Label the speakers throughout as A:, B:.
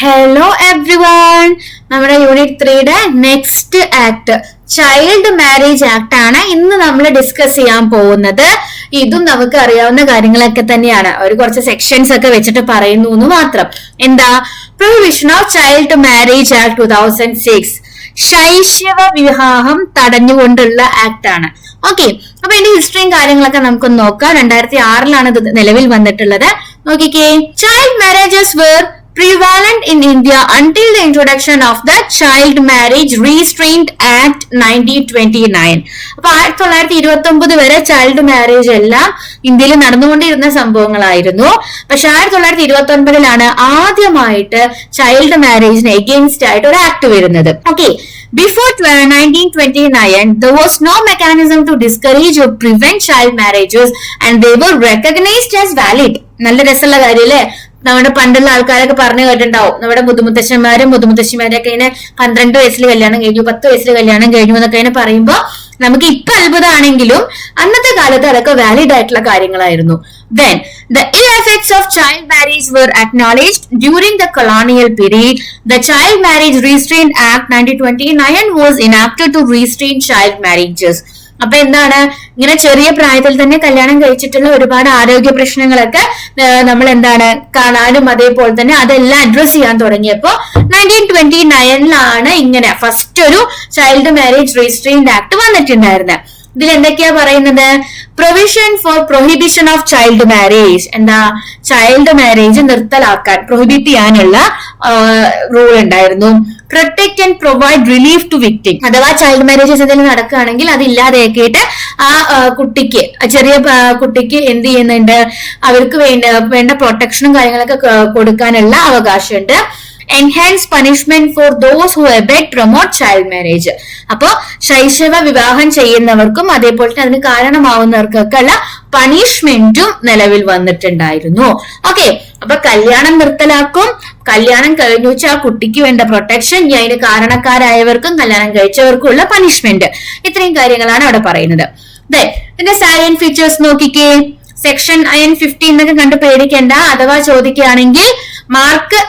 A: Hello everyone, നമ്മുടെ unit 3യുടെ next act child marriage act ആണ് ഇന്ന് നമ്മൾ ഡിസ്കസ് ചെയ്യാൻ പോകുന്നത്. ഇതും നമുക്ക് അറിയാവുന്ന കാര്യങ്ങളൊക്കെ തന്നെയാണ്, ഒരു കുറച്ച് സെക്ഷൻസ് ഒക്കെ വെച്ചിട്ട് പറയുന്നു എന്ന് മാത്രം. എന്താ? Prohibition of child marriage act 2006, ശൈശവ വിവാഹം തടഞ്ഞുകൊണ്ടുള്ള ആക്ട് ആണ്. ഓക്കെ, അപ്പൊ ഇതിന്റെ ഹിസ്റ്ററിയും കാര്യങ്ങളൊക്കെ നമുക്ക് നോക്കാം. 2006 ഇത് നിലവിൽ വന്നിട്ടുള്ളത്. നോക്കിക്കേ, child marriages were prevalent in India until the introduction of the Child Marriage Restraint Act 1929. അപ്പൊ 1929 വരെ ചൈൽഡ് മാരേജ് എല്ലാം ഇന്ത്യയിൽ നടന്നുകൊണ്ടിരുന്ന സംഭവങ്ങളായിരുന്നു. പക്ഷെ 1929 ആദ്യമായിട്ട് ചൈൽഡ് മാരേജിന് എഗെയിൻസ്റ്റ് ആയിട്ട് ഒരു ആക്ട് വരുന്നത്. Okay, before 1929 there was no mechanism to discourage or prevent child marriages and they were recognized as valid. നല്ല രസമുള്ള കാര്യല്ലേ? നമ്മുടെ പണ്ടുള്ള ആൾക്കാരൊക്കെ പറഞ്ഞു കേട്ടിട്ടുണ്ടാവും, നമ്മുടെ മുതുമുത്തശ്ശന്മാരും മുതുമുത്തശ്ശിമാരൊക്കെ ഇങ്ങനെ 12 വയസ്സിൽ കല്യാണം കഴിഞ്ഞു, 10 വയസ്സിൽ കല്യാണം കഴിഞ്ഞു എന്നൊക്കെ ഇങ്ങനെ പറയുമ്പോ നമുക്ക് ഇപ്പൊ അത്ഭുതമാണെങ്കിലും അന്നത്തെ കാലത്ത് അതൊക്കെ വാലിഡ് ആയിട്ടുള്ള കാര്യങ്ങളായിരുന്നു. Then the ill effects of child marriage were acknowledged during the colonial period. The Child Marriage Restraint Act 1929 was enacted to restrain child marriages. അപ്പൊ എന്താണ്, ഇങ്ങനെ ചെറിയ പ്രായത്തിൽ തന്നെ കല്യാണം കഴിച്ചിട്ടുള്ള ഒരുപാട് ആരോഗ്യ പ്രശ്നങ്ങളൊക്കെ നമ്മൾ എന്താണ് കാണാനും അതേപോലെ തന്നെ അതെല്ലാം അഡ്രസ് ചെയ്യാൻ തുടങ്ങിയപ്പോ 1929 ഇങ്ങനെ ഫസ്റ്റ് ഒരു ചൈൽഡ് മാരേജ് രജിസ്ട്രിംഗ് ആക്ട് വന്നിട്ടുണ്ടായിരുന്നത്. ഇതിൽ എന്തൊക്കെയാ പറയുന്നത്? Provision for prohibition of child marriage. എന്താ? ചൈൽഡ് മാരേജ് നിർത്തലാക്കാൻ, പ്രൊഹിബിറ്റ് ചെയ്യാനുള്ള റൂൾ ഉണ്ടായിരുന്നു. Protect and provide relief to victim. അഥവാ ചൈൽഡ് മാരേജസ് എന്തെങ്കിലും നടക്കുകയാണെങ്കിൽ അത് ഇല്ലാതെയാക്കിയിട്ട് ആ കുട്ടിക്ക്, ചെറിയ കുട്ടിക്ക് എന്ത് ചെയ്യുന്നുണ്ട്, അവർക്ക് വേണ്ട പ്രൊട്ടക്ഷനും കാര്യങ്ങളൊക്കെ കൊടുക്കാനുള്ള അവകാശമുണ്ട്. Enhance punishment for those who abide promote child marriage. അപ്പോ ശൈശവ വിവാഹം ചെയ്യുന്നവർക്കും അതേപോലെ തന്നെ അതിന് കാരണമാവുന്നവർക്കൊക്കെ ഉള്ള പണിഷ്മെന്റും നിലവിൽ വന്നിട്ടുണ്ടായിരുന്നു. ഓക്കെ, അപ്പൊ കല്യാണം നിർത്തലാക്കും, കല്യാണം കഴിഞ്ഞു വെച്ചാൽ ആ കുട്ടിക്ക് വേണ്ട പ്രൊട്ടക്ഷൻ, അതിന് കാരണക്കാരായവർക്കും കല്യാണം കഴിച്ചവർക്കും ഉള്ള പണിഷ്മെന്റ്, ഇത്രയും കാര്യങ്ങളാണ് അവിടെ പറയുന്നത്. ഇതിന്റെ സാലന്റ് ഫീച്ചേഴ്സ് നോക്കിക്കേ. സെക്ഷൻ 15 എന്നൊക്കെ കണ്ട് പേടിക്കേണ്ട, അഥവാ ചോദിക്കുകയാണെങ്കിൽ മാർക്ക്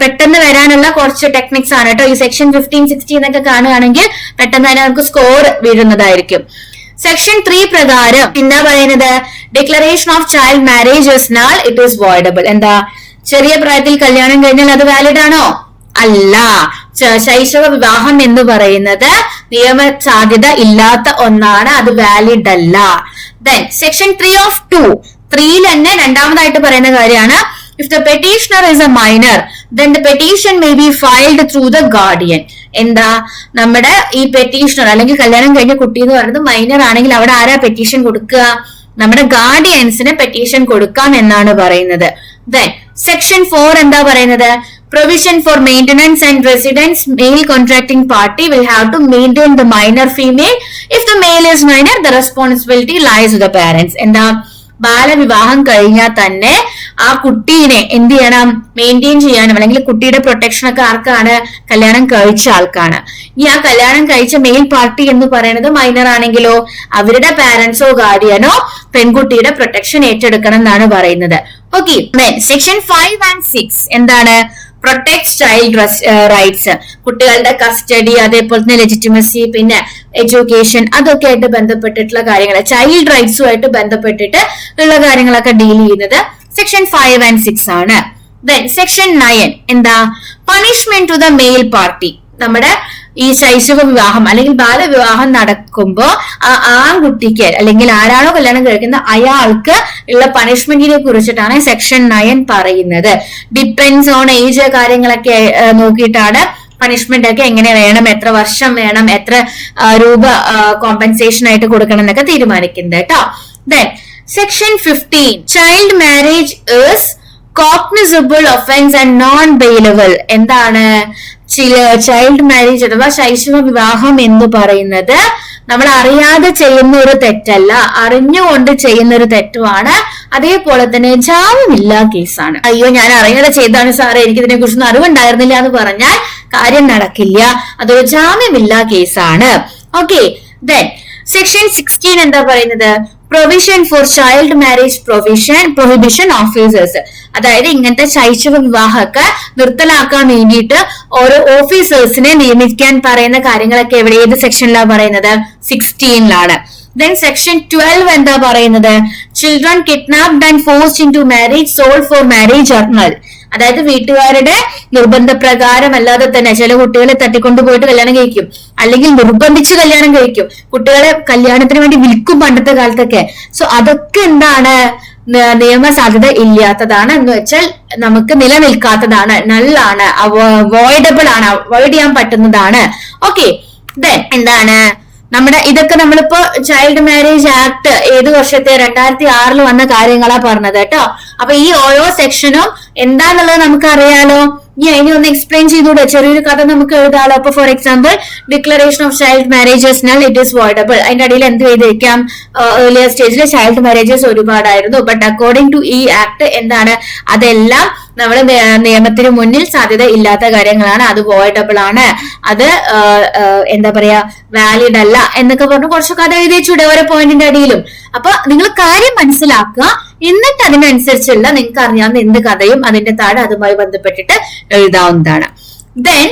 A: പെട്ടെന്ന് വരാനുള്ള കുറച്ച് ടെക്നിക്സ് ആണ് കേട്ടോ. ഈ സെക്ഷൻ 15, 16 എന്നൊക്കെ കാണുകയാണെങ്കിൽ പെട്ടെന്ന് തന്നെ നമുക്ക് സ്കോർ വീഴുന്നതായിരിക്കും. സെക്ഷൻ 3 പ്രകാരം എന്താ പറയുന്നത്? Declaration of child marriage is null, it is voidable. എന്താ? ചെറിയ പ്രായത്തിൽ കല്യാണം കഴിഞ്ഞാൽ അത് വാലിഡ് ആണോ? അല്ല. ശൈശവ വിവാഹം എന്ന് പറയുന്നത് നിയമ സാധ്യത ഇല്ലാത്ത ഒന്നാണ്, അത് വാലിഡ് അല്ല. ദെൻ സെക്ഷൻ 3 ഓഫ് 2, 3 തന്നെ രണ്ടാമതായിട്ട് പറയുന്ന കാര്യമാണ്, if the petitioner is a minor then the petition may be filed through the guardian. എന്താ? നമ്മുടെ ഈ പെറ്റീഷണർ അല്ലെങ്കിൽ കല്യാണം കഴിഞ്ഞ കുട്ടി എന്ന് പറയുന്നത് മൈനർ ആണെങ്കിൽ അവിടെ ആരാ പെറ്റീഷൻ കൊടുക്കുക? നമ്മുടെ ഗാർഡിയൻസിന് പെറ്റീഷൻ കൊടുക്കാം എന്നാണ് പറയുന്നത്. ദെൻ സെക്ഷൻ 4 എന്താ പറയുന്നത്? Provision for maintenance and residence, male contracting party will have to maintain the minor female. If the male is minor, the responsibility lies with the parents. എന്താ? ബാലവിവാഹം കഴിഞ്ഞാൽ തന്നെ ആ കുട്ടീനെ എന്ത് ചെയ്യണം? മെയിൻറ്റെയിൻ ചെയ്യാനും അല്ലെങ്കിൽ കുട്ടിയുടെ പ്രൊട്ടക്ഷൻ ഒക്കെ ആർക്കാണ്? കല്യാണം കഴിച്ച ആൾക്കാണ്. ഇനി ആ കല്യാണം കഴിച്ച മെയിൽ പാർട്ടി എന്ന് പറയുന്നത് മൈനർ ആണെങ്കിലോ അവരുടെ പാരന്റ്സോ ഗാർഡിയനോ പെൺകുട്ടിയുടെ പ്രൊട്ടക്ഷൻ ഏറ്റെടുക്കണം എന്നാണ് പറയുന്നത്. ഓക്കെ, സെക്ഷൻ 5 and 6 എന്താണ്? പ്രൊട്ടക്ട് ചൈൽഡ് റൈറ്റ്സ്, കുട്ടികളുടെ കസ്റ്റഡി, അതേപോലെ തന്നെ ലെജിറ്റിമസി, പിന്നെ എഡ്യൂക്കേഷൻ, അതൊക്കെ ആയിട്ട് ബന്ധപ്പെട്ടിട്ടുള്ള കാര്യങ്ങൾ, ചൈൽഡ് റൈറ്റ്സുമായിട്ട് ബന്ധപ്പെട്ടിട്ട് ഉള്ള കാര്യങ്ങളൊക്കെ ഡീൽ ചെയ്യുന്നത് സെക്ഷൻ 5 and 6 ആണ്. ദെൻ സെക്ഷൻ 9 എന്താ? Punishment to the male party. നമ്മുടെ ഈ ശൈശവ വിവാഹം അല്ലെങ്കിൽ ബാലവിവാഹം നടക്കുമ്പോ ആ ആൺകുട്ടിക്ക് അല്ലെങ്കിൽ ആരാണോ കല്യാണം കഴിക്കുന്നത് അയാൾക്ക് ഉള്ള പണിഷ്മെന്റിനെ കുറിച്ചിട്ടാണ് സെക്ഷൻ 9 പറയുന്നത്. ഡിപ്പെൻഡ്സ് ഓൺ ഏജ് കാര്യങ്ങളൊക്കെ നോക്കിയിട്ടാണ് പണിഷ്മെന്റ് ഒക്കെ എങ്ങനെ വേണം, എത്ര വർഷം വേണം, എത്ര രൂപ കോമ്പൻസേഷൻ ആയിട്ട് കൊടുക്കണം എന്നൊക്കെ തീരുമാനിക്കുന്നത് കേട്ടോ. Then section 15, child marriage is cognizable offence and non bailable. എന്താണ്? ചൈൽഡ് മാരേജ് അഥവാ ശൈശവ വിവാഹം എന്ന് പറയുന്നത് നമ്മൾ അറിയാതെ ചെയ്യുന്ന ഒരു തെറ്റല്ല, അറിഞ്ഞുകൊണ്ട് ചെയ്യുന്ന ഒരു തെറ്റുമാണ്. അതേപോലെ തന്നെ ജാമ്യമില്ല കേസാണ്. അയ്യോ, ഞാൻ അറിയാതെ ചെയ്താണ് സാറേ, എനിക്ക് ഇതിനെ കുറിച്ചൊന്നും അറിവുണ്ടായിരുന്നില്ല എന്ന് പറഞ്ഞാൽ കാര്യം നടക്കില്ല, അതൊരു ജാമ്യമില്ല കേസാണ്. ഓക്കെ, ദെൻ സെക്ഷൻ 16 എന്താ പറയുന്നത്? Provision four child marriage prohibition officers, അതായത് ഇങ്ങനത്തെ ശൈശവ വിവാഹമൊക്കെ നിർത്തലാക്കാൻ വേണ്ടിയിട്ട് ഓരോ ഓഫീസേഴ്സിനെ നിയമിക്കാൻ പറയുന്ന കാര്യങ്ങളൊക്കെ എവിടെ ഏത് സെക്ഷനിലാണ് പറയുന്നത്? 16ലാണ്. Then section 12 എന്താ പറയുന്നത്? Children kidnapped and forced into marriage, sold for marriage or null. അതായത് വീട്ടുകാരുടെ നിർബന്ധപ്രകാരം അല്ലാതെ തന്നെ ചില കുട്ടികളെ തട്ടിക്കൊണ്ടുപോയിട്ട് കല്യാണം കഴിക്കും, അല്ലെങ്കിൽ നിർബന്ധിച്ച് കല്യാണം കഴിക്കും, കുട്ടികളെ കല്യാണത്തിന് വേണ്ടി വിൽക്കും പണ്ടത്തെ കാലത്തൊക്കെ. സോ അതൊക്കെ എന്താണ്? നിയമ സാധ്യത ഇല്ലാത്തതാണ്, എന്ന് വെച്ചാൽ നമുക്ക് നിലനിൽക്കാത്തതാണ്, നള്ളാണ്, അവോയ്ഡബിൾ ആണ്, അവോയ്ഡ് ചെയ്യാൻ പറ്റുന്നതാണ്. ഓക്കെ, ദെൻ എന്താണ് നമ്മുടെ ഇതൊക്കെ നമ്മളിപ്പോ ചൈൽഡ് മാരേജ് ആക്ട് ഏത് വർഷത്തെ 2006 വന്ന കാര്യങ്ങളാ പറഞ്ഞത് കേട്ടോ. അപ്പൊ ഈ ഓരോ സെക്ഷനും എന്താന്നുള്ളത് നമുക്ക് അറിയാലോ. ഇനി ഒന്ന് എക്സ്പ്ലെയിൻ ചെയ്തൂടെ? ചെറിയൊരു കഥ നമുക്ക് എഴുതാലോ. അപ്പൊ for example, declaration of child marriages null, it is voidable. അതിന്റെ അടിയിൽ എന്ത് എഴുതി വെക്കാം? ഏർലിയർ സ്റ്റേജിൽ ചൈൽഡ് മാരേജസ് ഒരുപാടായിരുന്നു, ബട്ട് അക്കോർഡിംഗ് ടു ഈ ആക്ട് എന്താണ്? അതെല്ലാം നമ്മുടെ നിയമത്തിന് മുന്നിൽ സാധ്യത ഇല്ലാത്ത കാര്യങ്ങളാണ്, അത് വോയ്ഡബിൾ ആണ്, അത് എന്താ പറയാ വാലിഡ് അല്ല എന്നൊക്കെ പറഞ്ഞു കുറച്ച് കഥ എഴുതി വെച്ചൂടെ ഓരോ പോയിന്റിന്റെ അടിയിലും. അപ്പൊ നിങ്ങൾ കാര്യം മനസ്സിലാക്കുക, എന്നിട്ട് അതിനനുസരിച്ചുള്ള നിങ്ങൾക്ക് അറിയാവുന്ന എന്ത് കഥയും അതിന്റെ താഴെ അതുമായി ബന്ധപ്പെട്ടിട്ട് എഴുതാവുന്നതാണ്. ദെൻ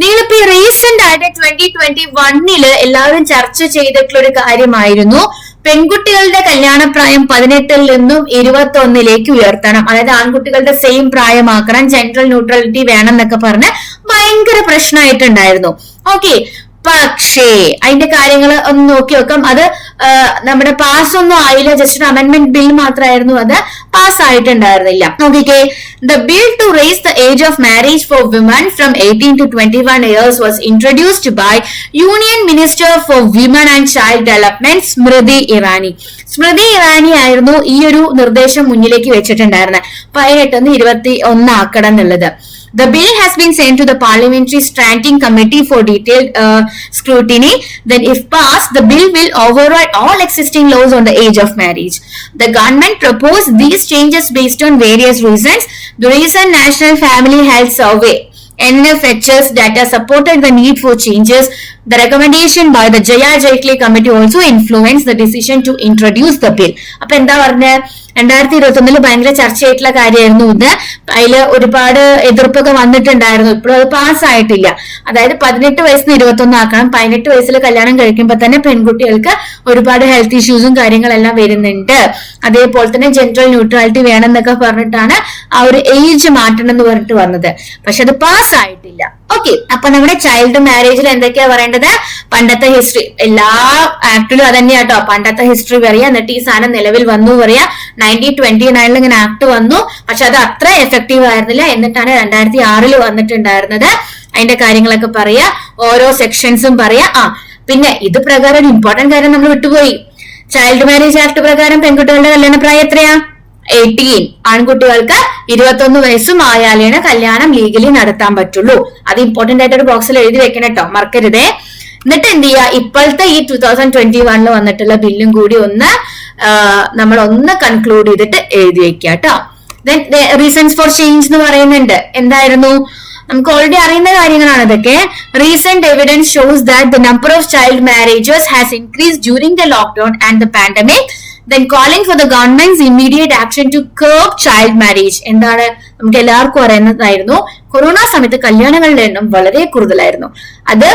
A: നിങ്ങളിപ്പോ ഈ റീസെന്റ് ആയിട്ട് 2021 എല്ലാവരും ചർച്ച ചെയ്തിട്ടുള്ള ഒരു കാര്യമായിരുന്നു പെൺകുട്ടികളുടെ കല്യാണപ്രായം 18 നിന്നും 21 ഉയർത്തണം. അതായത് ആൺകുട്ടികളുടെ സെയിം പ്രായമാക്കണം, ജെൻഡർ ന്യൂട്രലിറ്റി വേണം എന്നൊക്കെ പറഞ്ഞ് ഭയങ്കര പ്രശ്നമായിട്ടുണ്ടായിരുന്നു. ഓക്കെ, പക്ഷേ അതിന്റെ കാര്യങ്ങൾ ഒന്ന് നോക്കി നോക്കാം. അത് നമ്മുടെ പാസ് ഒന്നും ആയില്ല, ജസ്റ്റ് ഒരു അമെന്റ്മെന്റ് ബിൽ മാത്രമായിരുന്നു, അത് പാസ് ആയിട്ടുണ്ടായിരുന്നില്ല. നോക്കിക്കേ, the bill to raise the age of marriage for women from 18 to 21 years was introduced by union minister for women and child development Smriti Irani. Smriti Irani ആയിരുന്നു ഈ ഒരു നിർദ്ദേശം മുന്നിലേക്ക് വെച്ചിട്ടുണ്ടായിരുന്നത്, 18 21 ആക്കണം എന്നുള്ളത്. The bill has been sent to the Parliamentary Standing Committee for detailed scrutiny. Then if passed, the bill will override all existing laws on the age of marriage. The government proposed these changes based on various reasons. The recent National Family Health Survey NFHS data supported the need for changes. The recommendation by the Jaya Jaitley committee also influenced the decision to introduce the bill. അപ്പൊ എന്താ പറഞ്ഞ 2021 ഭയങ്കര ചർച്ചയായിട്ടുള്ള കാര്യമായിരുന്നു ഇത്. അതില് ഒരുപാട് എതിർപ്പൊക്കെ വന്നിട്ടുണ്ടായിരുന്നു. ഇപ്പോഴും അത് പാസ്സായിട്ടില്ല. അതായത് 18 വയസ്സിന് 21 ആക്കണം. 18 വയസ്സിൽ കല്യാണം കഴിക്കുമ്പോൾ തന്നെ പെൺകുട്ടികൾക്ക് ഒരുപാട് ഹെൽത്ത് ഇഷ്യൂസും കാര്യങ്ങളെല്ലാം വരുന്നുണ്ട്. അതേപോലെ തന്നെ ജെൻഡർ ന്യൂട്രാലിറ്റി വേണം എന്നൊക്കെ പറഞ്ഞിട്ടാണ് ആ ഒരു ഏജ് മാറ്റണം എന്ന് പറഞ്ഞിട്ട് വന്നത്. പക്ഷെ അത് പാസ്സായിട്ടില്ല. ഓക്കെ, അപ്പൊ നമ്മുടെ ചൈൽഡ് മാരേജിൽ എന്തൊക്കെയാ പറയേണ്ടത്? പണ്ടത്തെ ഹിസ്റ്ററി, എല്ലാ ആക്ടിലും അതന്നെയാട്ടോ, പണ്ടത്തെ ഹിസ്റ്ററി പറയാ, എന്നിട്ട് ഈ സാധനം നിലവിൽ വന്നു പറയാ. 1929 ഇങ്ങനെ ആക്ട് വന്നു, പക്ഷെ അത് അത്ര എഫക്റ്റീവ് ആയിരുന്നില്ല. എന്നിട്ടാണ് 2006 വന്നിട്ടുണ്ടായിരുന്നത്. അതിന്റെ കാര്യങ്ങളൊക്കെ പറയാ, ഓരോ സെക്ഷൻസും പറയാ. പിന്നെ ഇത് പ്രകാരം ഒരു ഇമ്പോർട്ടന്റ് കാര്യം നമ്മൾ വിട്ടുപോയി. ചൈൽഡ് മാരേജ് ആക്ട് പ്രകാരം പെൺകുട്ടികളുടെ കല്യാണ പ്രായം എത്രയാ? 18. ആൺകുട്ടികൾക്ക് 21 വയസ്സും ആയാലാണ് കല്യാണം ലീഗലി നടത്താൻ പറ്റുള്ളൂ. അത് ഇമ്പോർട്ടന്റ് ആയിട്ട് ഒരു ബോക്സിൽ എഴുതി വെക്കണം കേട്ടോ, മറക്കരുതേ. എന്നിട്ട് എന്ത് ചെയ്യാ, ഇപ്പോഴത്തെ ഈ 2021 വന്നിട്ടുള്ള ബില്ലും കൂടി നമ്മൾ ഒന്ന് കൺക്ലൂഡ് ചെയ്തിട്ട് എഴുതി വെക്കുക കേട്ടോ. ദെൻ റീസൺസ് ഫോർ ചേഞ്ച് എന്ന് പറയുന്നുണ്ട്. എന്തായിരുന്നു? നമുക്ക് ഓൾറെഡി അറിയുന്ന കാര്യങ്ങളാണ് ഇതൊക്കെ. Recent evidence shows that the number of child marriages has increase during the lockdown and the pandemic. Then calling for the government's immediate action to curb child marriage. എന്താണ്? നമുക്ക് എല്ലാവർക്കും അറിയുന്നതായിരുന്നു, കൊറോണ സമയത്ത് കല്യാണങ്ങളുടെ എണ്ണം വളരെ കൂടുതലായിരുന്നു. അത്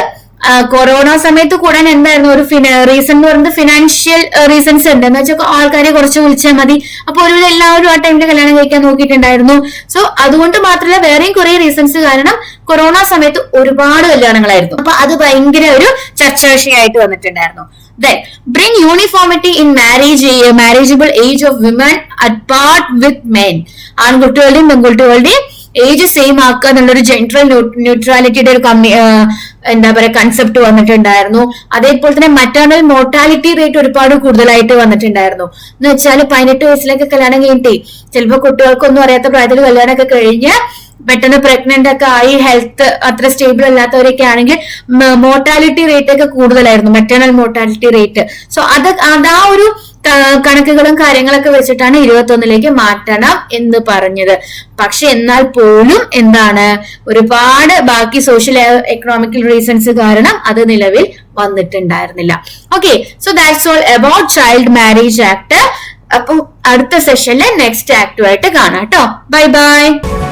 A: കൊറോണ സമയത്ത് കൂടാൻ എന്തായിരുന്നു ഒരു റീസൺ എന്ന് പറയുന്നത്? ഫിനാൻഷ്യൽ റീസൺസ് ഉണ്ട്. എന്ന് വെച്ചാൽ ആൾക്കാരെ കുറച്ച് വിളിച്ചാൽ മതി, അപ്പൊ ഒരുവിധം എല്ലാവരും ആ ടൈമിൽ കല്യാണം കഴിക്കാൻ നോക്കിയിട്ടുണ്ടായിരുന്നു. സോ അതുകൊണ്ട് മാത്രമല്ല, വേറെയും കുറെ റീസൺസ് കാരണം കൊറോണ സമയത്ത് ഒരുപാട് കല്യാണങ്ങളായിരുന്നു. അപ്പൊ അത് ഭയങ്കര ഒരു ചർച്ചാ വിഷയമായിട്ട് വന്നിട്ടുണ്ടായിരുന്നു. Then bring uniformity in marriageable age of women at par with men. ആൺകുട്ടികളുടെയും പെൺകുട്ടികളുടെയും ഏജ് സെയിം ആക്കുക എന്നുള്ളൊരു ജെൻഡർ ന്യൂട്രാലിറ്റിയുടെ ഒരു എന്താ പറയാ കൺസെപ്റ്റ് വന്നിട്ടുണ്ടായിരുന്നു. അതേപോലെ തന്നെ മറ്റേണൽ മോർട്ടാലിറ്റി റേറ്റ് ഒരുപാട് കൂടുതലായിട്ട് വന്നിട്ടുണ്ടായിരുന്നു. എന്ന് വെച്ചാൽ 18 വയസ്സിലൊക്കെ കല്യാണം കഴിഞ്ഞിട്ടേ ചിലപ്പോ കുട്ടികൾക്കൊന്നും അറിയാത്ത പ്രായത്തിൽ കല്യാണമൊക്കെ കഴിഞ്ഞ് പെട്ടെന്ന് പ്രഗ്നന്റ് ഒക്കെ ആയി ഹെൽത്ത് അത്ര സ്റ്റേബിൾ അല്ലാത്തവരൊക്കെ ആണെങ്കിൽ മോർട്ടാലിറ്റി റേറ്റ് ഒക്കെ കൂടുതലായിരുന്നു, മെറ്റേണൽ മോർട്ടാലിറ്റി റേറ്റ്. സോ അതാ ഒരു കണക്കുകളും കാര്യങ്ങളൊക്കെ വെച്ചിട്ടാണ് 21 മാറ്റണം എന്ന് പറഞ്ഞത്. പക്ഷെ എന്നാൽ പോലും എന്താണ്, ഒരുപാട് ബാക്കി സോഷ്യൽ എക്കണോമിക്കൽ റീസൺസ് കാരണം അത് നിലവിൽ വന്നിട്ടുണ്ടായിരുന്നില്ല. Okay, so that's all about child marriage act. അപ്പൊ അടുത്ത സെഷനിലെ നെക്സ്റ്റ് ആക്ടുമായിട്ട് കാണാം കേട്ടോ. Bye by.